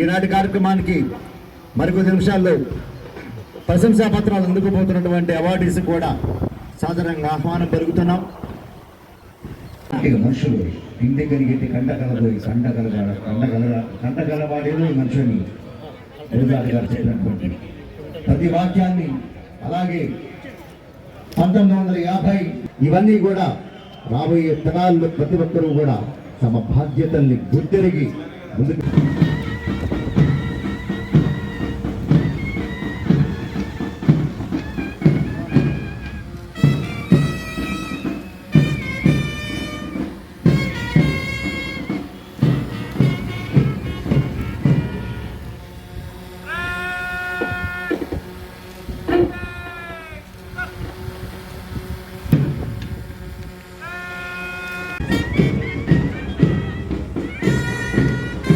ఈనాటి కార్యక్రమానికి మరికొద్ది నిమిషాల్లో ప్రశంసా పత్రాలు అందుకుపోతున్నటువంటి అవార్డీస్ కూడా సాధారణంగా ఆహ్వానం పెరుగుతున్నాం. మనుషులు ఇంటి కలిగి కండగలబోయి కండగలవాడేదో ఈ మనుషుని గురుగారు గారు చెప్పినటువంటి ప్రతి వాక్యాన్ని, అలాగే 1950 ఇవన్నీ కూడా రాబోయే తరాల్లో ప్రతి ఒక్కరూ కూడా తమ బాధ్యతల్ని గుర్తెరిగి ముందుకు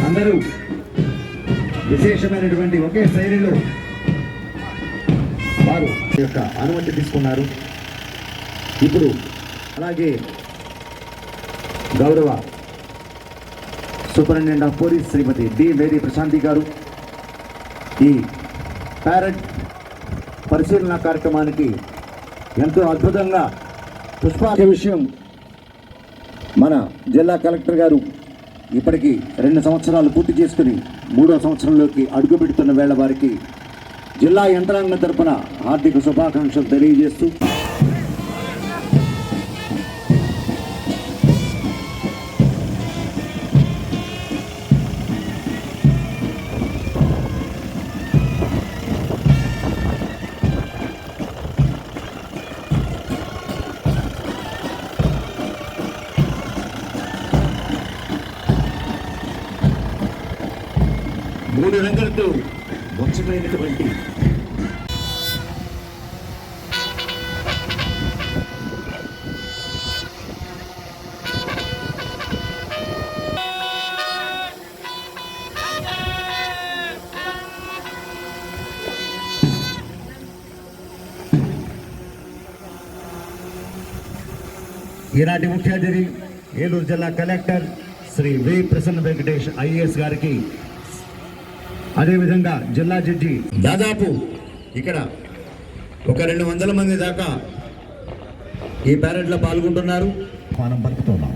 అందరూ విశేషమైనటువంటి ఒకే శైలిలో వారు యొక్క అనుమతి తీసుకున్నారు. ఇప్పుడు అలాగే గౌరవ superintendent of police Shrimati D Mary Prashanthi garu ఈ ప్యారెడ్ పరిశీలన కార్యక్రమానికి ఎంతో అద్భుతంగా పుష్పాల విషయం మన జిల్లా కలెక్టర్ గారు ఇప్పటికీ 2 సంవత్సరాలు పూర్తి చేసుకుని 3వ సంవత్సరంలోకి అడుగుపెడుతున్న వేళ వారికి జిల్లా యంత్రాంగం తరపున హార్దిక శుభాకాంక్షలు తెలియజేస్తూ మూడు రంగులతో ముచ్చటైనటువంటి ఈనాటి ముఖ్య అతిథి ఏలూరు జిల్లా కలెక్టర్ శ్రీ వి ప్రసన్న వెంకటేష్ ఐఏఎస్ గారికి, అదేవిధంగా జిల్లా జడ్జి దాదాపు ఇక్కడ ఒక 200 మంది దాకా ఈ ప్యారెడ్లో పాల్గొంటున్నారు. మనం బతుకుతున్నాం.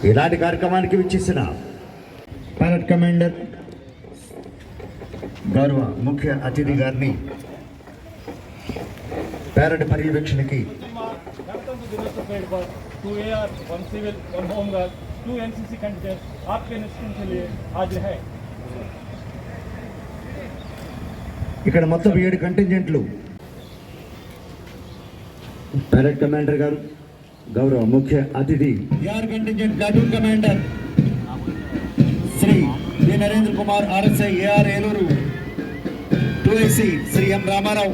ఇలాంటి కార్యక్రమానికి విచ్చేసిన పైలట్ కమాండర్ గౌరవ ముఖ్య అతిథి గారిని पैरेड पर्यवेक्षण की 2 AR 1 civil 1 home guard 2 NCC candidate आपके निरीक्षण के लिए हाजिर है। ఇక్కడ మొత్తం 7 కంటింజెంట్లు पैरेड कमांडर గారు गौरव मुख्य अतिथि AR contingent platoon commander Shri D Narendra Kumar RSI AR Eluru 2AC Shri M Ramarao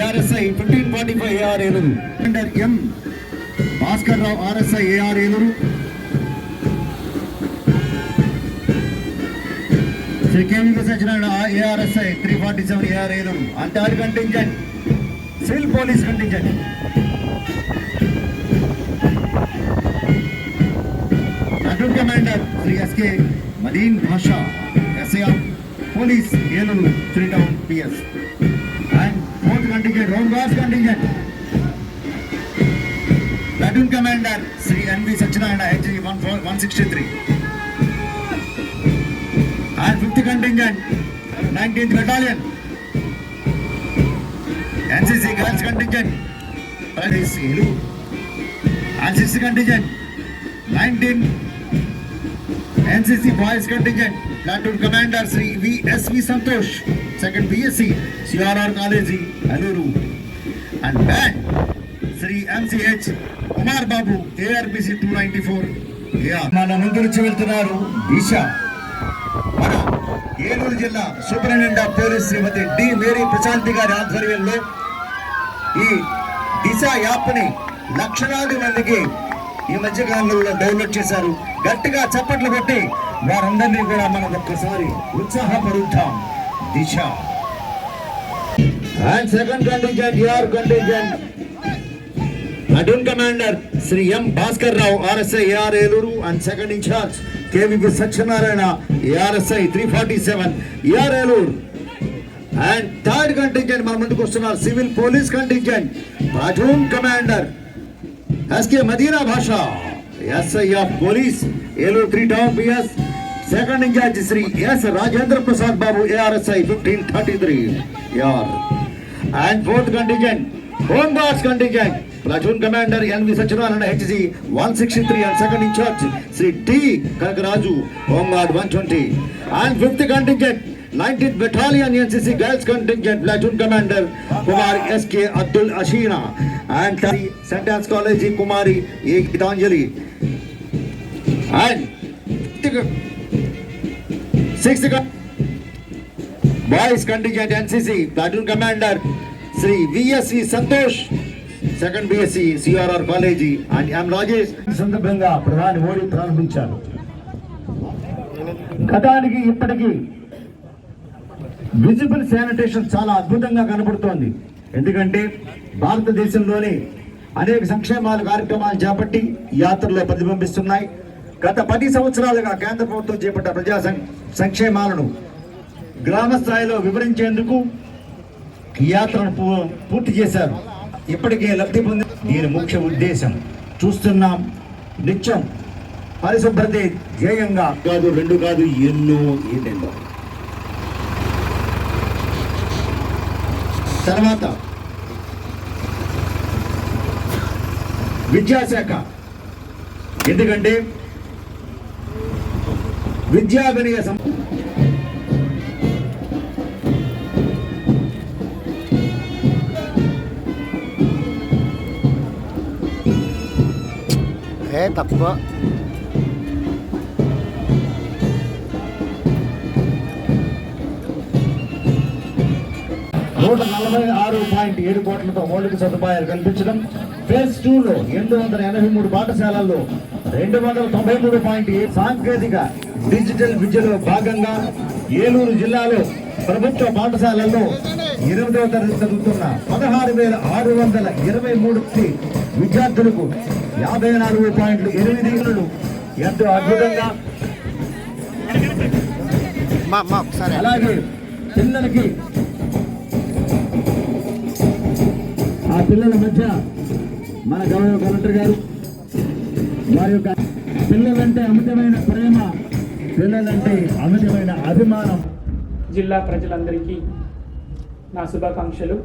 ARSI 1545 AR Eluru commander M Bhaskar Rao RSI AR Eluru Shri KV Sachin ARSI 347 AR Eluru अंटार contingent civil police contingent platoon commander Shri SK Madina Bhasha SAR police Eluru 3 town PS and fourth contingent home guards contingent platoon commander Sri NV Sachinayana HG 163 and fifth contingent 19th battalion NCC girls contingent Paris Hilu and 6th contingent 19 NCC boys contingent platoon commander Sri VSV Santosh 2nd BSc CRR College Aluru and band Sri MCH Kumar Babu ARPC 294 AR మన ముందు నుంచి వెళ్తున్నారు దిశ మన ఏలూరు జిల్లా superintendent of police Shrimati D Mary Prashanthi గారి ఆధ్వర్యంలో ఈ దిశ యాప్ని లక్షలాది మందికి ఈ మధ్యకాలంలో డౌన్లోడ్ చేశారు. గట్టిగా చప్పట్లు కొట్టి వారందరినీ కూడా మనం ఒక్కసారి ఉత్సాహపరుద్దాం. Disha and second contingent your contingent platoon commander Shri M Bhaskar Rao RSI AR Eluru and second in charge KVP Satyanarayana ARSI 347 AR Eluru. And third contingent మన ముందుకు వస్తున్నారు civil police contingent platoon commander SK Madina Bhasha SI of police Eluru 3 town PS. Second in charge Shri S Rajendra Prasad Babu ARSI 1533 AR. And fourth contingent home guards contingent platoon commander NV Satyanarayana HG 163 and second in charge Shri T Kanakaraju home guard 120. And fifth contingent 19th battalion NCC girls contingent platoon commander Kumar SK Abdul Ashina and saint Ann's college Kumari A Geetanjali. And sixth boys contingent NCC platoon commander Shri VSV Santosh second BSc CRR college and M Rajesh. సందర్భంగా ప్రధాని మోడీ ప్రారంభించారు. గతానికి ఇప్పటికీ visible sanitation చాలా అద్భుతంగా కనబడుతోంది. ఎందుకంటే భారతదేశంలోని అనేక సంక్షేమాల కార్యక్రమాలు చేపట్టి యాత్రలో ప్రతిబింబిస్తున్నాయి. గత 10 సంవత్సరాలుగా కేంద్ర ప్రభుత్వం చేపట్టిన ప్రజా సంక్షేమాలను గ్రామ స్థాయిలో వివరించేందుకు ఈ యాత్రను పూర్తి చేశారు. ఇప్పటికే లబ్ధి పొంది దీని ముఖ్య ఉద్దేశం చూస్తున్నాం. నిత్యం పరిశుభ్రతే ధ్యేయంగా కాదు, 2 కాదు, ఎన్నెన్నో. తర్వాత విద్యాశాఖ, ఎందుకంటే విద్యా వినయ తక్కువ 146.7 కోట్లతో మౌలిక సదుపాయాలు కల్పించడం. ఫేజ్ 2లో 883 పాఠశాలల్లో 293.7 సాంకేతిక డిజిటల్ విద్యలో భాగంగా ఏలూరు జిల్లాలో ప్రభుత్వ పాఠశాలల్లో 8వ తరగతి చదువుతున్న 16,623 విద్యార్థులకు 54.8 ఎంతో అద్భుతంగా. అలాగే పిల్లలకి ఆ పిల్లల మధ్య మన గౌరవ కలెక్టర్ గారు వారి యొక్క పిల్లలంటే అమితమైన ప్రేమ, పిల్లలంటే అమితమైన అభిమానం. జిల్లా ప్రజలందరికీ నా శుభాకాంక్షలు.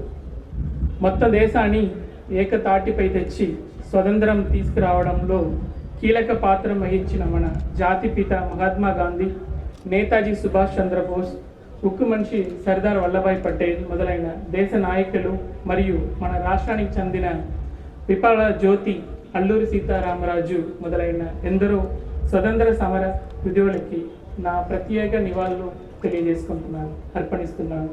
మొత్తం దేశాన్ని ఏకతాటిపై తెచ్చి స్వతంత్రం తీసుకురావడంలో కీలక పాత్ర వహించిన మన జాతిపిత మహాత్మా గాంధీ, నేతాజీ సుభాష్ చంద్రబోస్, ఉక్కు మనిషి సర్దార్ వల్లభాయ్ పటేల్ మొదలైన దేశ నాయకులు మరియు మన రాష్ట్రానికి చెందిన విప్లవ జ్యోతి అల్లూరి సీతారామరాజు మొదలైన ఎందరో స్వతంత్ర సమర విధువులకి నా ప్రత్యేక నివాళులు తెలియజేసుకుంటున్నాను, అర్పణిస్తున్నాను.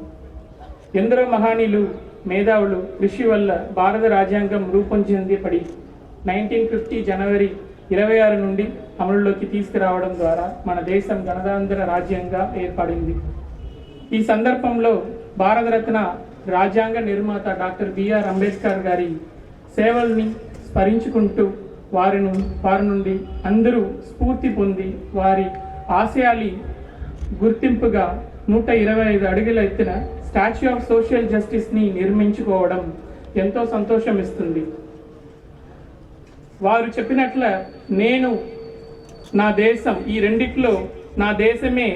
ఎందరో మహానీయులు, మేధావులు కృషి వల్ల భారత రాజ్యాంగం రూపొందించబడి 1950 జనవరి 26 నుండి అమలులోకి తీసుకురావడం ద్వారా మన దేశం గణతంత్ర రాజ్యంగా ఏర్పడింది. ఈ సందర్భంలో భారతరత్న రాజ్యాంగ నిర్మాత డాక్టర్ బిఆర్ అంబేద్కర్ గారి సేవల్ని స్మరించుకుంటూ వారి నుండి అందరూ స్ఫూర్తి పొంది వారి ఆశయాలి గుర్తింపుగా 125 అడుగుల ఎత్తున స్టాచ్యూ ఆఫ్ సోషల్ జస్టిస్ని నిర్మించుకోవడం ఎంతో సంతోషం ఇస్తుంది. వారు చెప్పినట్ల నేను, నా దేశం, ఈ రెండిట్లో నా దేశమే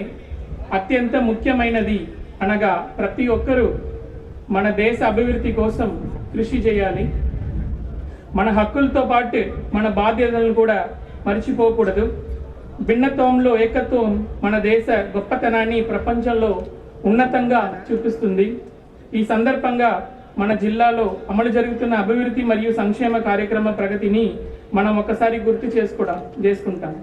అత్యంత ముఖ్యమైనది అనగా ప్రతి ఒక్కరూ మన దేశ అభివృద్ధి కోసం కృషి చేయాలి. మన హక్కులతో పాటు మన బాధ్యతలను కూడా మర్చిపోకూడదు. భిన్నత్వంలో ఏకత్వం మన దేశ గొప్పతనాన్ని ప్రపంచంలో ఉన్నతంగా చూపిస్తుంది. ఈ సందర్భంగా మన జిల్లాలో అమలు జరుగుతున్న అభివృద్ధి మరియు సంక్షేమ కార్యక్రమ ప్రగతిని మనం ఒకసారి గుర్తు చేసుకుంటాం.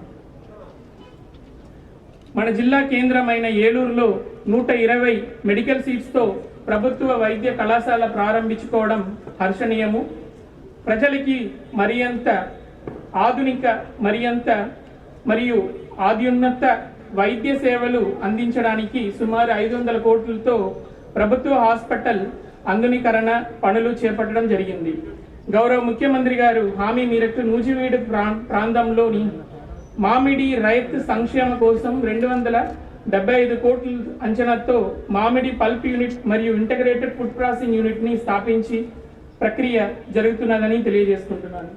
మన జిల్లా కేంద్రమైన ఏలూరులో 120 మెడికల్ సీట్స్తో ప్రభుత్వ వైద్య కళాశాల ప్రారంభించుకోవడం హర్షణీయము. ప్రజలకి మరింత ఆధునిక మరియు అత్యున్నత వైద్య సేవలు అందించడానికి సుమారు 500 కోట్లతో ప్రభుత్వ హాస్పిటల్ ఆధునీకరణ పనులు చేపట్టడం జరిగింది. గౌరవ ముఖ్యమంత్రి గారు హామీ మేరకు నూజివీడు ప్రాంతంలోని మామిడి రైతు సంక్షేమ కోసం 275 కోట్ల అంచనాతో మామిడి పల్ప్ యూనిట్ మరియు ఇంటగ్రేటెడ్ ఫుడ్ ప్రాసెసింగ్ యూనిట్ని స్థాపించి ప్రక్రియ జరుగుతున్నదని తెలియజేసుకుంటున్నాను.